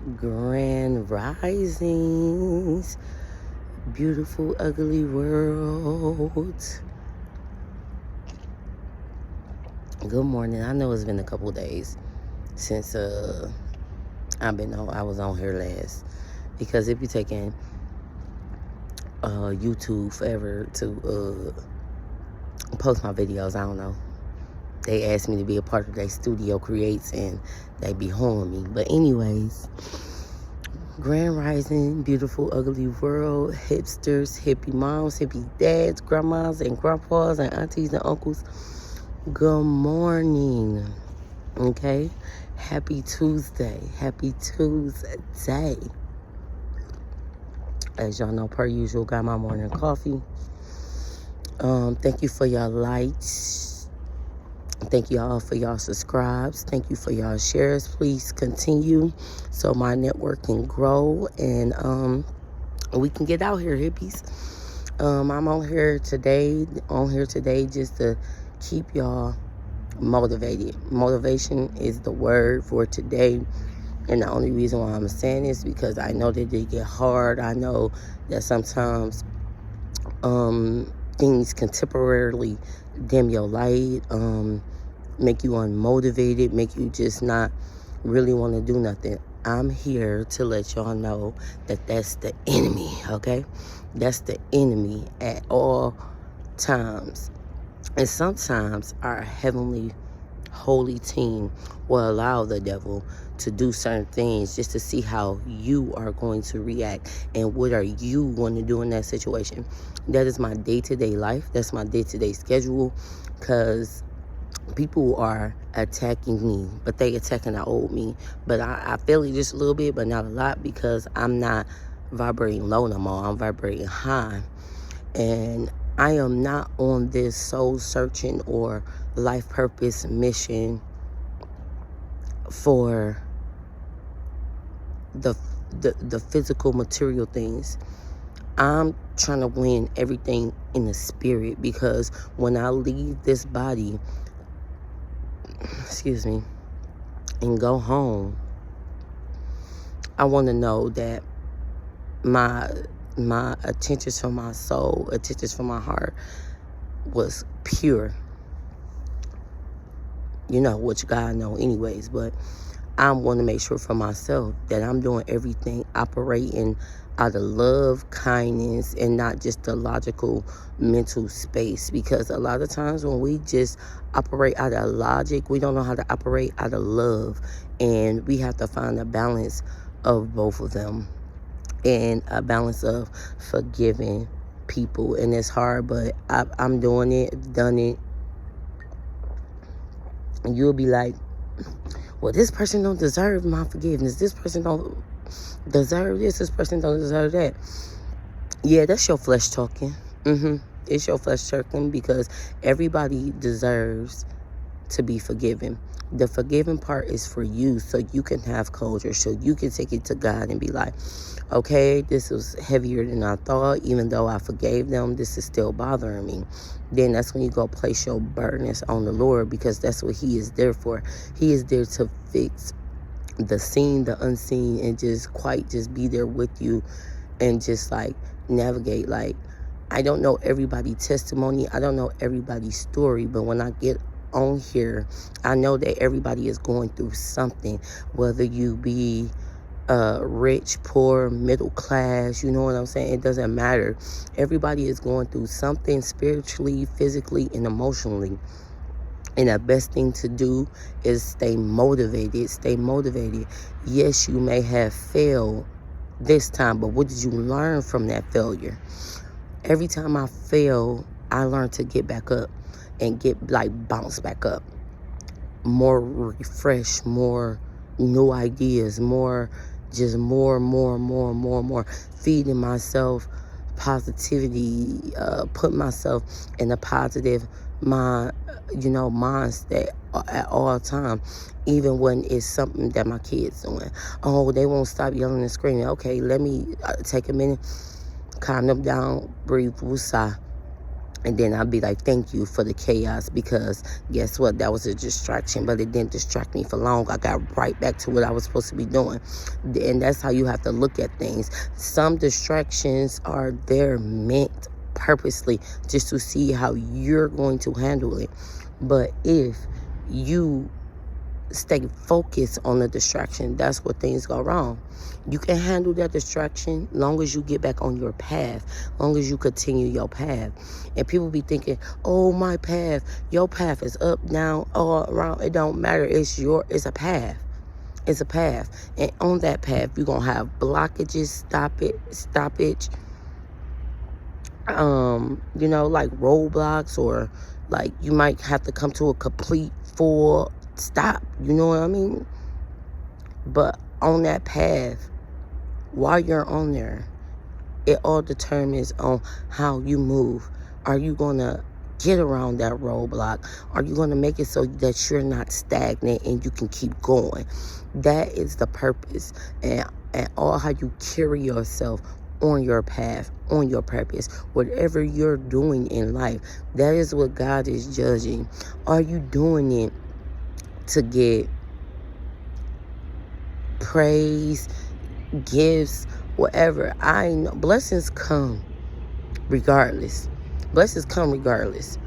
Grand risings, beautiful, ugly world. Good morning. I know it's been a couple days since I was on here last because it be taking YouTube forever to post my videos. I don't know. They asked me to be a part of their studio creates and they be holding me. But anyways, grand rising, beautiful, ugly world, hipsters, hippie moms, hippie dads, grandmas and grandpas and aunties and uncles. Good morning. Okay? Happy Tuesday. Happy Tuesday. As y'all know, per usual, got my morning coffee. Thank you for your likes. Thank you all for y'all subscribes. Thank you for y'all shares. Please continue so my network can grow and we can get out here, hippies. I'm on here today just to keep y'all motivated. Motivation is the word for today. And the only reason why I'm saying this is because I know that they get hard. I know that sometimes things can temporarily dim your light, make you unmotivated, make you just not really want to do nothing. I'm here to let y'all know that that's the enemy, okay? That's the enemy at all times. And sometimes our heavenly holy team will allow the devil to do certain things just to see how you are going to react and what are you going to do in that situation. That is my day-to-day life. That's my day-to-day schedule, because people are attacking me, but they attacking the old me. But I feel it just a little bit, but not a lot, because I'm not vibrating low no more. I'm vibrating high. And I am not on this soul searching or life purpose mission for the physical material things. I'm trying to win everything in the spirit, because when I leave this body, and go home, I want to know that my attentions from my soul, attentions from my heart was pure. You know, which God know anyways, but I want to make sure for myself that I'm doing everything operating out of love, kindness, and not just the logical mental space. Because a lot of times when we just operate out of logic, we don't know how to operate out of love. And we have to find a balance of both of them, and a balance of forgiving people. And it's hard, but I'm doing it, done it. And you'll be like, well, this person don't deserve my forgiveness. This person don't deserve this. This person don't deserve that. Yeah, that's your flesh talking. It's your flesh talking, because everybody deserves to be forgiven. The forgiving part is for you, so you can have closure, so you can take it to God and be like, okay, this was heavier than I thought. Even though I forgave them, this is still bothering me. Then that's when you go place your burdens on the Lord, because that's what He is there for. He is there to fix the seen, the unseen, and just be there with you and just like navigate. Like, I don't know everybody's testimony. I don't know everybody's story, but when I get on here, I know that everybody is going through something, whether you be rich, poor, middle class, you know what I'm saying? It doesn't matter. Everybody is going through something spiritually, physically, and emotionally. And the best thing to do is stay motivated. Stay motivated. Yes, you may have failed this time, but what did you learn from that failure? Every time I fail, I learn to get back up and bounce back up. More refreshed, more new ideas, more feeding myself positivity, put myself in a positive mindset at all times, even when it's something that my kids doing. Oh, they won't stop yelling and screaming. Okay, let me take a minute, calm them down, breathe, woosah, And then I'll be like, thank you for the chaos, because guess what? That was a distraction, but it didn't distract me for long. I got right back to what I was supposed to be doing. And that's how you have to look at things. Some distractions are there meant purposely just to see how you're going to handle it. But if you stay focused on the distraction, that's where things go wrong. You can handle that distraction long as you get back on your path, long as you continue your path. And people be thinking, oh, my path, your path is up, down, all around. It don't matter. It's a path. It's a path. And on that path, you're going to have blockages, stoppage, like roadblocks, or like you might have to come to a complete full stop. You know what I mean? But on that path, while you're on there, it all determines on how you move. Are you going to get around that roadblock? Are you going to make it so that you're not stagnant and you can keep going? That is the purpose, and all how you carry yourself on your path, on your purpose. Whatever you're doing in life, that is what God is judging. Are you doing it to get praise, gifts, whatever? I know blessings come regardless. Blessings come regardless.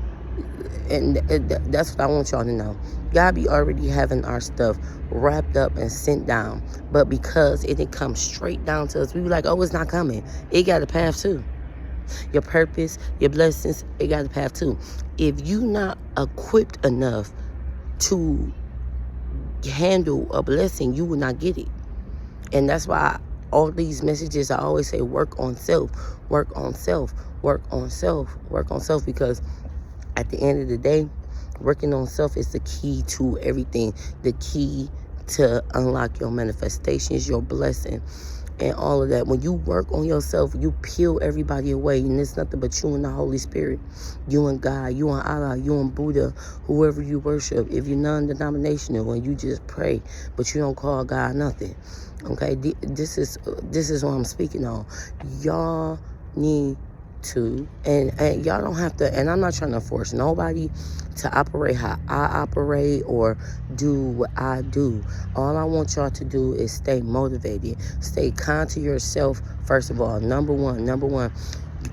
And that's what I want y'all to know. God be already having our stuff wrapped up and sent down. But because it didn't come straight down to us, we be like, oh, it's not coming. It got a path too. Your purpose, your blessings, it got a path too. If you not equipped enough to handle a blessing, you will not get it. And that's why all these messages, I always say, work on self, work on self, work on self, work on self, because at the end of the day, working on self is the key to everything, the key to unlock your manifestations, your blessing, and all of that. When you work on yourself, you peel everybody away, and it's nothing but you and the Holy Spirit, you and God, you and Allah, you and Buddha, whoever you worship. If you're non-denominational and you just pray, but you don't call God nothing, okay? This is what I'm speaking on. Y'all need to, and y'all don't have to, and I'm not trying to force nobody to operate how I operate or do what I do. All I want y'all to do is stay motivated, stay kind to yourself. First of all, number one,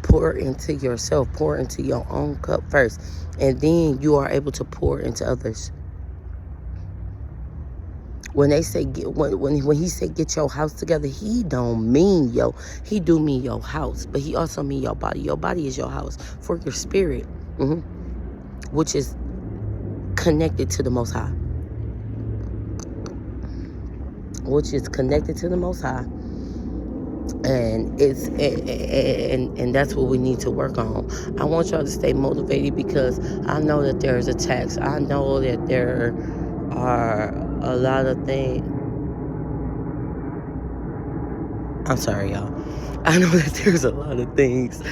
pour into yourself, pour into your own cup first, and then you are able to pour into others. When they say when he said get your house together, he don't mean he do mean your house, but he also mean your body. Your body is your house for your spirit, which is connected to the Most High. Which is connected to the Most High, and it's and that's what we need to work on. I want y'all to stay motivated, because I know that there's attacks. I know that there are a lot of things. I'm sorry, y'all. I know that there's a lot of things.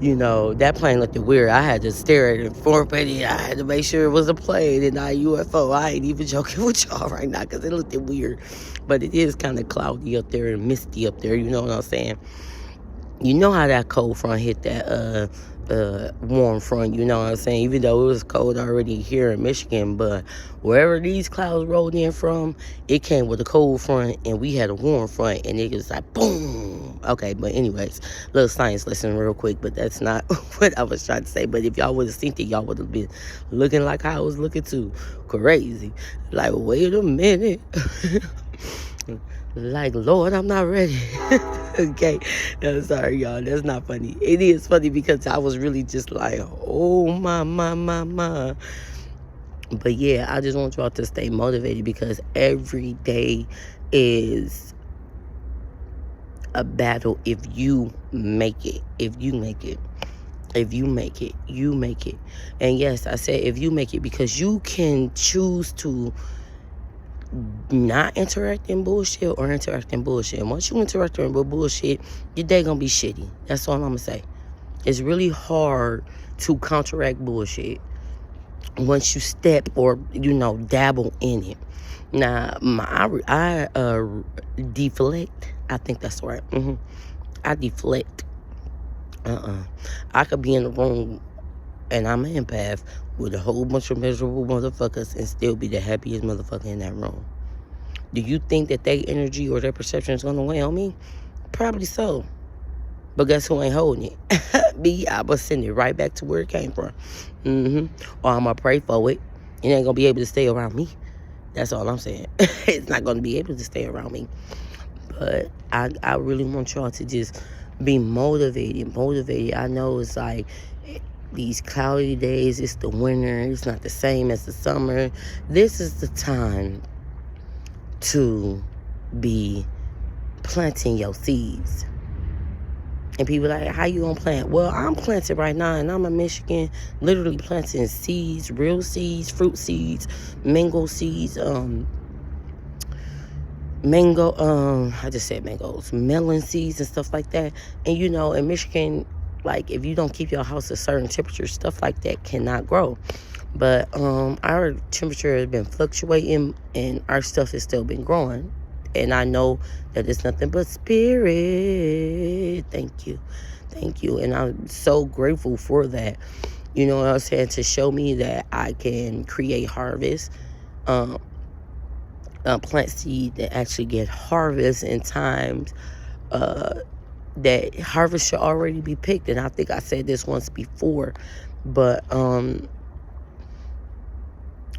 That plane looked weird. I had to stare at it for a minute. I had to make sure it was a plane and not a UFO. I ain't even joking with y'all right now, because it looked weird. But it is kind of cloudy up there and misty up there. You know what I'm saying? You know how that cold front hit that warm front, you know what I'm saying? Even though it was cold already here in Michigan, but wherever these clouds rolled in from, it came with a cold front, and we had a warm front, and it was like boom. Okay, but anyways, little science lesson real quick, but that's not what I was trying to say. But if y'all would have seen it, y'all would have been looking like I was looking too. Crazy. Like, wait a minute. Like, Lord, I'm not ready. Okay, no, sorry, y'all. That's not funny. It is funny because I was really just like, oh, my. But yeah, I just want y'all to stay motivated, because every day is a battle if you make it. If you make it, you make it. And yes, I said if you make it, because you can choose to not interact in bullshit or interact in bullshit. And once you interact in bullshit, your day gonna be shitty. That's all I'm gonna say. It's really hard to counteract bullshit once you step or dabble in it. Now, I deflect. I think that's right. I deflect. I could be in the room And I'm an empath with a whole bunch of miserable motherfuckers and still be the happiest motherfucker in that room. Do you think that their energy or their perception is going to weigh on me? Probably so. But guess who ain't holding it? Me. I will send it right back to where it came from. Or I'm going to pray for it. It ain't going to be able to stay around me. That's all I'm saying. It's not going to be able to stay around me. But I really want y'all to just be motivated. I know it's like these cloudy days, it's the winter, it's not the same as the summer. This is the time to be planting your seeds. And people like, how you gonna plant? Well, I'm planting right now, and I'm in Michigan, literally planting seeds, real seeds, fruit seeds, mango seeds, I just said mangoes, melon seeds and stuff like that. And you know, in Michigan, like if you don't keep your house a certain temperature, stuff like that cannot grow. But our temperature has been fluctuating and our stuff has still been growing. And I know that it's nothing but spirit. Thank you. And I'm so grateful for that. You know what I'm saying? To show me that I can create harvest. Plant seed that actually get harvest in times that harvest should already be picked. And I think I said this once before, but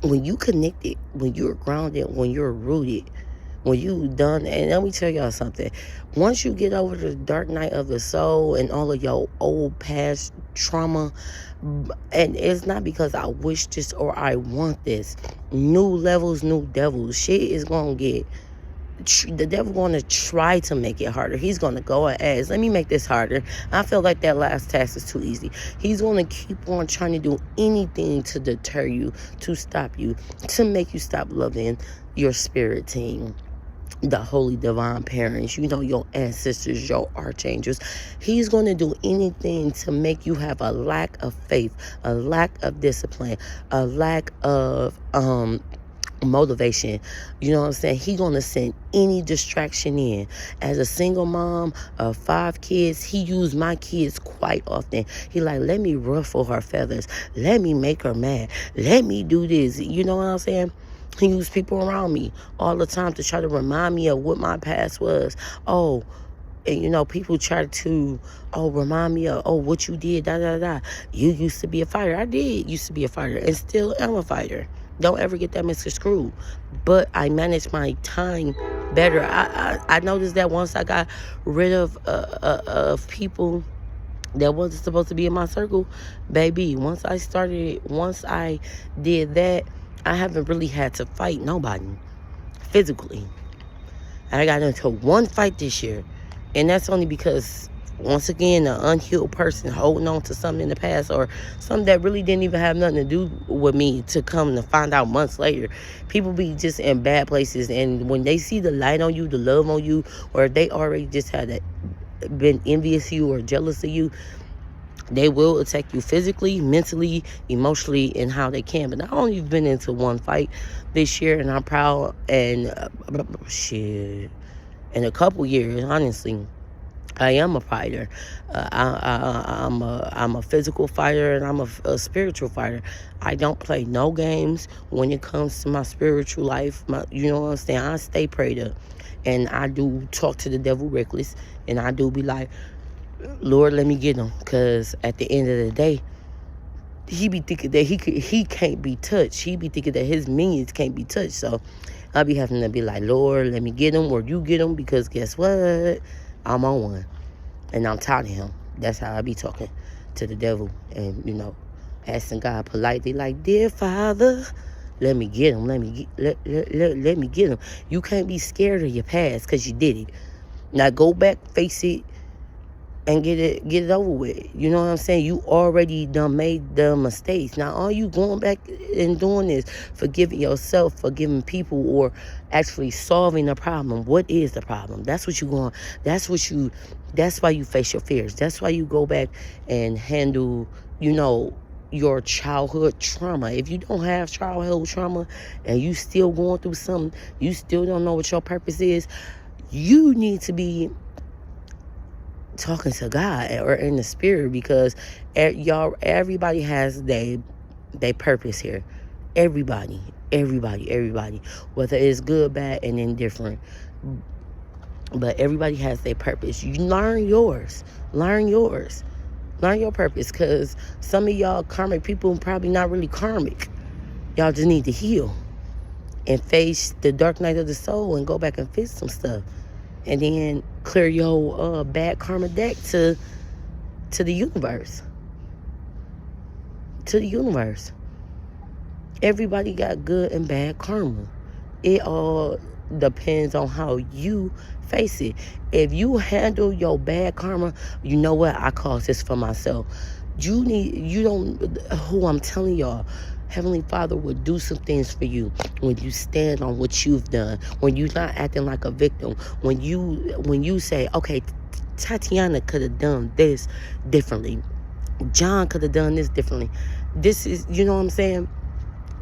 when you connected, when you're grounded, when you're rooted, when you done, and let me tell y'all something, once you get over the dark night of the soul and all of your old past trauma, and it's not because I wish this or I want this, new levels, new devils, shit is gonna get, the devil gonna try to make it harder. He's gonna go and ask, let me make this harder. I feel like that last task is too easy. He's gonna keep on trying to do anything to deter you, to stop you, to make you stop loving your spirit team, the holy divine parents, you know, your ancestors, your archangels. He's going to do anything to make you have a lack of faith, a lack of discipline, a lack of motivation. You know what I'm saying? He's going to send any distraction in. As a single mom of 5 kids, he used my kids quite often. He like, let me ruffle her feathers, let me make her mad, let me do this. You know what I'm saying? He used people around me all the time to try to remind me of what my past was. Oh, and you know, people try to, remind me of, what you did, You used to be a fighter. I did used to be a fighter and still am a fighter. Don't ever get that misconstrued. But I managed my time better. I noticed that once I got rid of people that wasn't supposed to be in my circle, baby, once I did that, I haven't really had to fight nobody physically. I got into one fight this year, and that's only because, once again, an unhealed person holding on to something in the past, or something that really didn't even have nothing to do with me, to come to find out months later. People be just in bad places, and when they see the light on you, the love on you, or if they already just had been envious of you or jealous of you, they will attack you physically, mentally, emotionally, and how they can. But I've only been into one fight this year, and I'm proud. And in a couple years, honestly, I am a fighter. I'm a physical fighter, and I'm a spiritual fighter. I don't play no games when it comes to my spiritual life. You know what I'm saying? I stay prayed up, and I do talk to the devil reckless, and I do be like, Lord, let me get him, because at the end of the day, he be thinking that he can't be touched. He be thinking that his minions can't be touched. So I be having to be like, Lord, let me get him, or you get him, because guess what? I'm on one, and I'm tired of him. That's how I be talking to the devil, and you know, asking God politely, like, dear Father, let me get him. Let me get him. You can't be scared of your past, because you did it. Now go back, face it, and get it over with. You know what I'm saying? You already done made the mistakes. Now all you going back and doing is forgiving yourself, forgiving people, or actually solving the problem. What is the problem? That's why you face your fears. That's why you go back and handle, you know, your childhood trauma. If you don't have childhood trauma and you still going through something, you still don't know what your purpose is, you need to be talking to God or in the spirit, because everybody has their purpose here. Everybody, whether it's good, bad, and indifferent, but everybody has their purpose. You learn yours. Learn your purpose, because some of y'all karmic people probably not really karmic. Y'all just need to heal and face the dark night of the soul and go back and fix some stuff, and then clear your bad karma deck to the universe. To the universe. Everybody got good and bad karma. It all depends on how you face it. If you handle your bad karma, you know what? I call this for myself. I'm telling y'all, Heavenly Father will do some things for you when you stand on what you've done, when you're not acting like a victim, when you say, okay, Tatiana could have done this differently. John could have done this differently. This is, you know what I'm saying?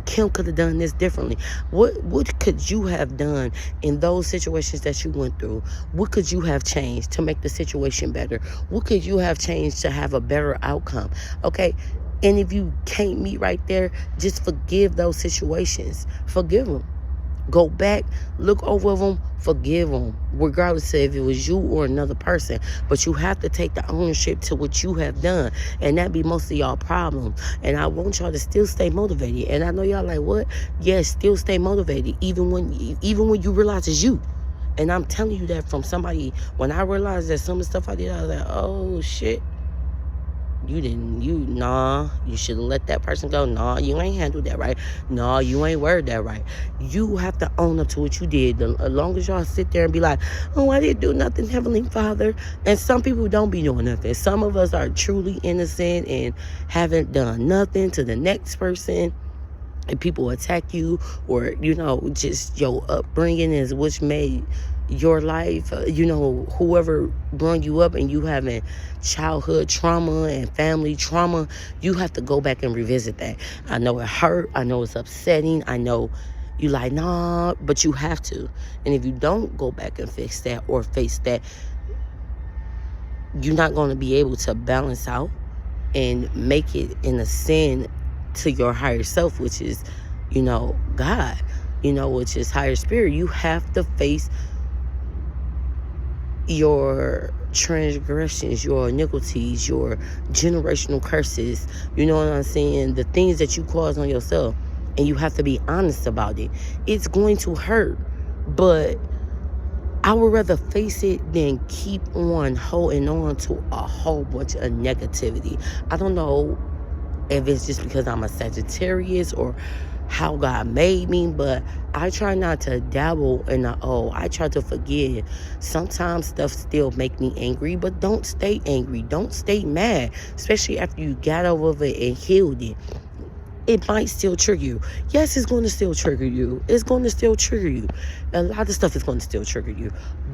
Kim could have done this differently. What could you have done in those situations that you went through? What could you have changed to make the situation better? What could you have changed to have a better outcome? Okay? And if you can't meet right there, just forgive those situations. Forgive them. Go back, look over them, forgive them, regardless of if it was you or another person. But you have to take the ownership to what you have done, and that be most of y'all problem. And I want y'all to still stay motivated. And I know y'all like, what? Yes, still stay motivated, even when you realize it's you. And I'm telling you that from somebody. When I realized that some of the stuff I did, I was like, oh shit. You should have let that person go. Nah, you ain't handled that right. Nah, you ain't worded that right. You have to own up to what you did. As long as y'all sit there and be like, oh, I didn't do nothing, Heavenly Father. And some people don't be doing nothing. Some of us are truly innocent and haven't done nothing to the next person. And people attack you, or, just your upbringing is which made your life, whoever brought you up, and you having childhood trauma and family trauma, you have to go back and revisit that. I know it hurt. I know it's upsetting. I know you like, nah, but you have to. And if you don't go back and fix that or face that, you're not going to be able to balance out and make it in a sin to your higher self, which is, God, which is higher spirit. You have to face your transgressions, your iniquities, your generational curses, you know what I'm saying? The things that you cause on yourself, and you have to be honest about it. It's going to hurt, but I would rather face it than keep on holding on to a whole bunch of negativity. I don't know if it's just because I'm a Sagittarius or how God made me, but I try not to dabble in I try to forgive. Sometimes stuff still make me angry, but don't stay angry. Don't stay mad, especially after you got over it and healed it. It might still trigger you. Yes, it's going to still trigger you. It's going to still trigger you. A lot of stuff is going to still trigger you.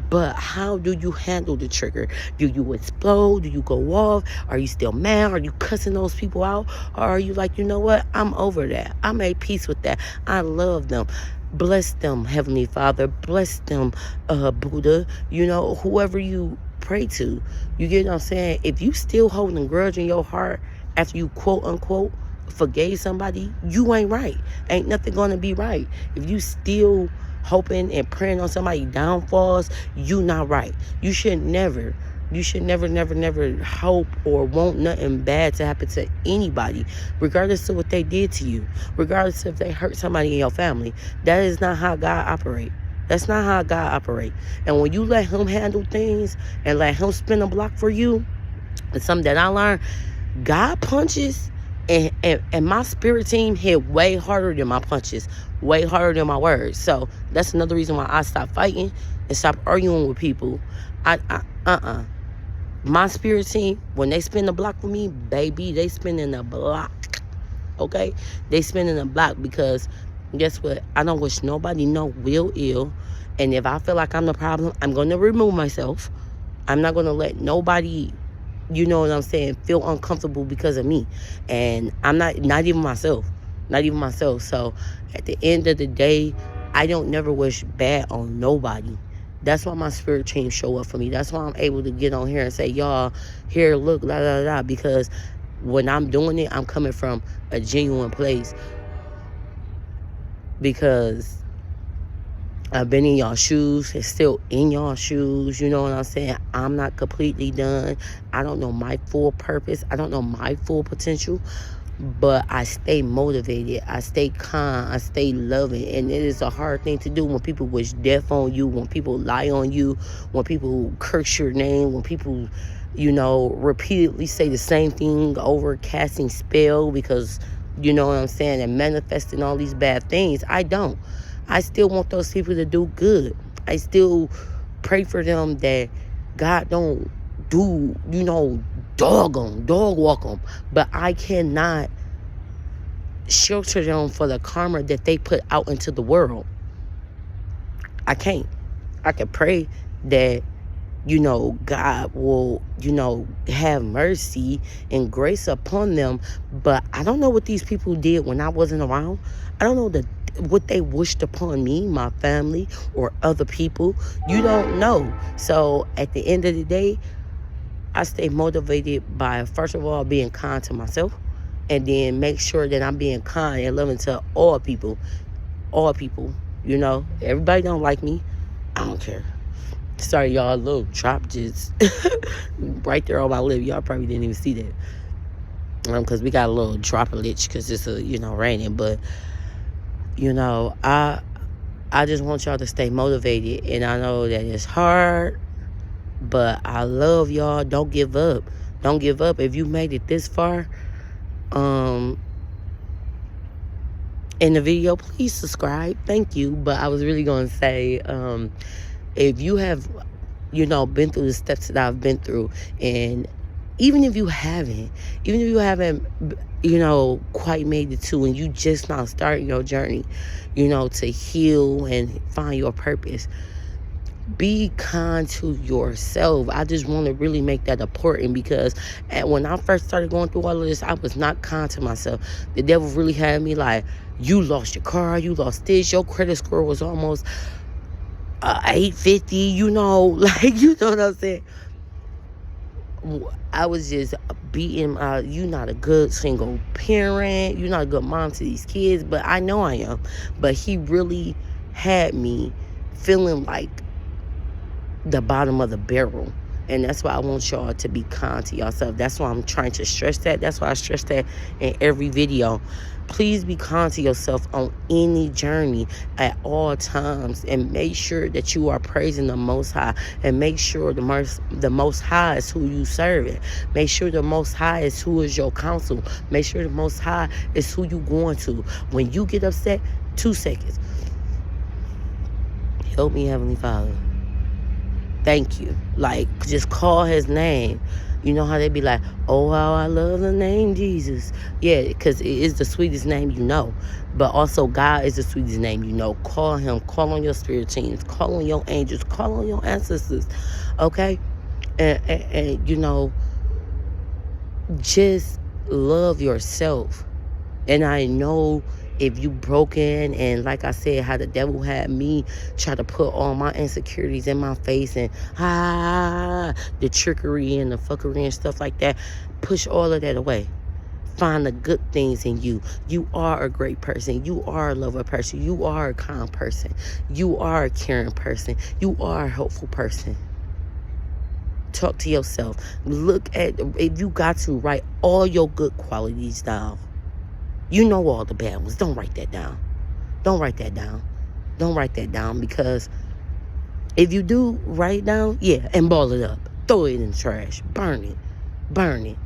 But how do you handle the trigger? Do you explode? Do you go off? Are you still mad? Are you cussing those people out? Or are you like, you know what? I'm over that. I made peace with that. I love them. Bless them, Heavenly Father. Bless them, Buddha. Whoever you pray to. You get what I'm saying? If you still holding a grudge in your heart after you quote unquote forgave somebody, you ain't right. Ain't nothing gonna be right. If you still hoping and praying on somebody's downfalls, you not right. You should never hope or want nothing bad to happen to anybody, regardless of what they did to you, regardless if they hurt somebody in your family. That is not how God operates. That's not how God operates. And when you let him handle things and let him spin a block for you, it's something that I learned. God punches, and my spirit team hit way harder than my punches, way harder than my words. So that's another reason why I stopped fighting and stopped arguing with people. My spirit team, when they spin the block for me, baby, they spinning the block. Okay? They spinning the block, because guess what? I don't wish nobody no real ill. And if I feel like I'm the problem, I'm going to remove myself. I'm not going to let nobody, you know what I'm saying, feel uncomfortable because of me. And I'm not even myself. Not even myself. So at the end of the day, I don't never wish bad on nobody. That's why my spirit team show up for me. That's why I'm able to get on here and say, y'all, here, look, la, la, la, because when I'm doing it, I'm coming from a genuine place, because I've been in y'all shoes and still in y'all shoes. You know what I'm saying? I'm not completely done. I don't know my full purpose. I don't know my full potential. But I stay motivated. I stay calm. I stay loving. And it is a hard thing to do when people wish death on you, when people lie on you, when people curse your name, when people, repeatedly say the same thing over, casting spell because, you know what I'm saying, and manifesting all these bad things. I don't. I still want those people to do good. I still pray for them that God don't do, dog walk them. But I cannot shelter them for the karma that they put out into the world. I can't. I can pray that, God will, have mercy and grace upon them. But I don't know what these people did when I wasn't around. I don't know what they wished upon me, my family, or other people. You don't know. So at the end of the day, I stay motivated by, first of all, being kind to myself, and then make sure that I'm being kind and loving to all people. All people, Everybody don't like me. I don't care. Sorry, y'all, a little drop just right there on my lip. Y'all probably didn't even see that. Because we got a little droplet because it's, raining. But, I just want y'all to stay motivated. And I know that it's hard, but I love y'all. Don't give up. Don't give up. If you made it this far in the video, please subscribe. Thank you. But I was really going to say, if you have, been through the steps that I've been through, and even if you haven't, quite made it to, and you just now starting your journey, to heal and find your purpose, be kind to yourself. I just want to really make that important, because when I first started going through all of this, I was not kind to myself. The devil really had me like, you lost your car, you lost this, your credit score was almost 850, you know what I'm saying? I was just beating, you not a good single parent, you're not a good mom to these kids, but I know I am. But he really had me feeling like the bottom of the barrel. And that's why I want y'all to be kind to yourself. That's why I'm trying to stress that. That's why I stress that in every video. Please be kind to yourself on any journey at all times, and make sure that you are praising the Most High, and make sure the Most High is who you serving. Make sure the Most High is who is your counsel. Make sure the Most High is who you going to. When you get upset, 2 seconds. Help me, Heavenly Father. Thank you. Just call his name. You know how they be like, oh, how I love the name Jesus. Yeah, because it is the sweetest name But also, God is the sweetest name Call him. Call on your spirit teams. Call on your angels. Call on your ancestors. Okay? And just love yourself. And I know if you broken, and like I said, how the devil had me try to put all my insecurities in my face, and the trickery and the fuckery and stuff like that, push all of that away. Find the good things in you. You are a great person. You are a lover person. You are a kind person. You are a caring person. You are a helpful person. Talk to yourself. Look at, if you got to, write all your good qualities down. You know all the bad ones. Don't write that down. Don't write that down. Don't write that down, because if you do write it down, and ball it up. Throw it in the trash. Burn it. Burn it.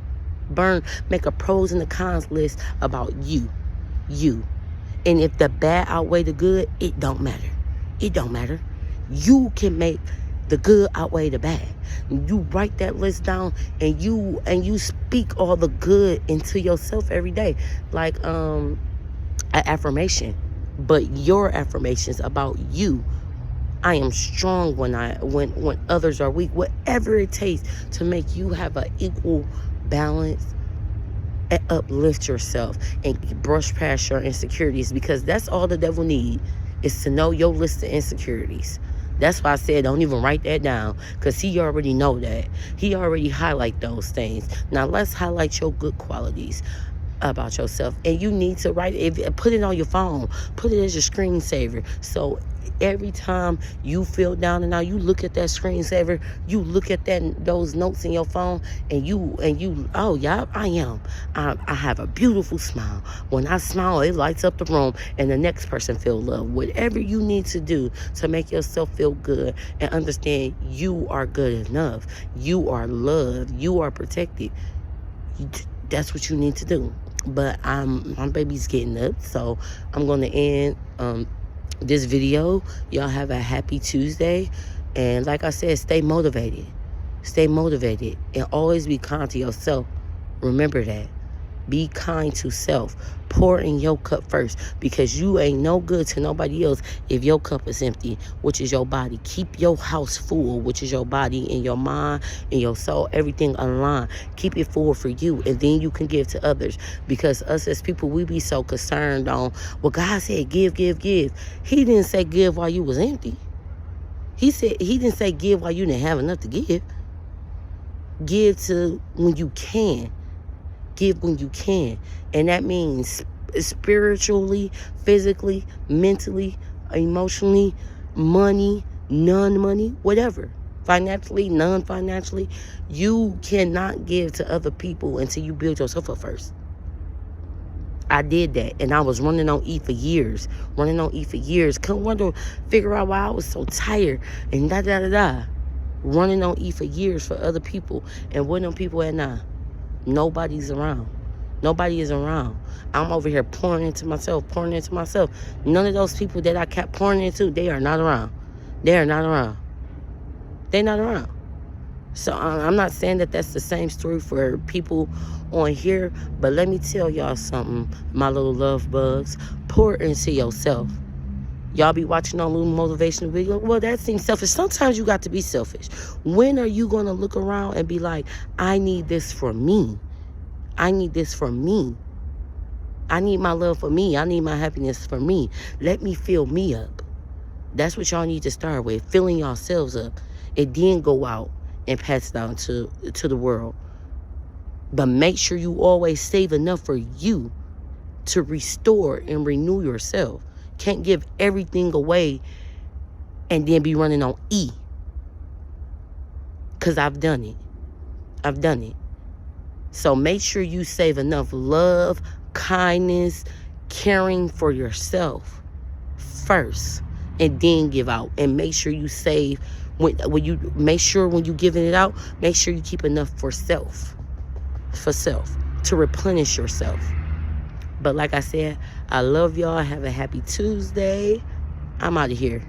Make a pros and the cons list about you. And if the bad outweigh the good, it don't matter. It don't matter. You can make the good outweigh the bad. You write that list down, and you speak all the good into yourself every day, like an affirmation. But your affirmations about you. I am strong when others are weak. Whatever it takes to make you have an equal balance, and uplift yourself and brush past your insecurities, because that's all the devil needs, is to know your list of insecurities. That's why I said don't even write that down, because he already know that. He already highlight those things. Now let's highlight your good qualities about yourself. And you need to write it, put it on your phone, put it as your screensaver. So every time you feel down and out, you look at that screensaver, you look at those notes in your phone, and you oh yeah, I have a beautiful smile. When I smile, it lights up the room and the next person feel love. Whatever you need to do to make yourself feel good and understand you are good enough, you are loved, you are protected, that's what you need to do. But my baby's getting up, so I'm gonna end this video. Y'all have a happy Tuesday, and like I said, stay motivated, and always be kind to yourself. Remember that. Be kind to self. Pour in your cup first, because you ain't no good to nobody else if your cup is empty, which is your body. Keep your house full, which is your body and your mind and your soul, everything aligned. Keep it full for you, and then you can give to others. Because us as people, we be so concerned on, well, God said give, give, give. He didn't say give while you was empty. He didn't say give while you didn't have enough to give. Give to when you can. Give when you can. And that means spiritually, physically, mentally, emotionally, money, non-money, whatever. Financially, non-financially. You cannot give to other people until you build yourself up first. I did that, and I was running on E for years. Couldn't figure out why I was so tired and running on E for years for other people. And where them people at now? Nobody's around. Nobody is around. I'm over here pouring into myself. None of those people that I kept pouring into, they are not around. They're not around. So I'm not saying that that's the same story for people on here, but let me tell y'all something, my little love bugs. Pour into yourself. Y'all be watching on little motivational videos. Well, that seems selfish. Sometimes you got to be selfish. When are you going to look around and be like, I need this for me? I need this for me. I need my love for me. I need my happiness for me. Let me fill me up. That's what y'all need to start with, filling yourselves up. And then go out and pass it on to the world. But make sure you always save enough for you to restore and renew yourself. Can't give everything away and then be running on E. Because I've done it. So make sure you save enough love, kindness, caring for yourself first, and then give out. And make sure you save when you giving it out, make sure you keep enough for self, to replenish yourself. But like I said, I love y'all. Have a happy Tuesday. I'm out of here.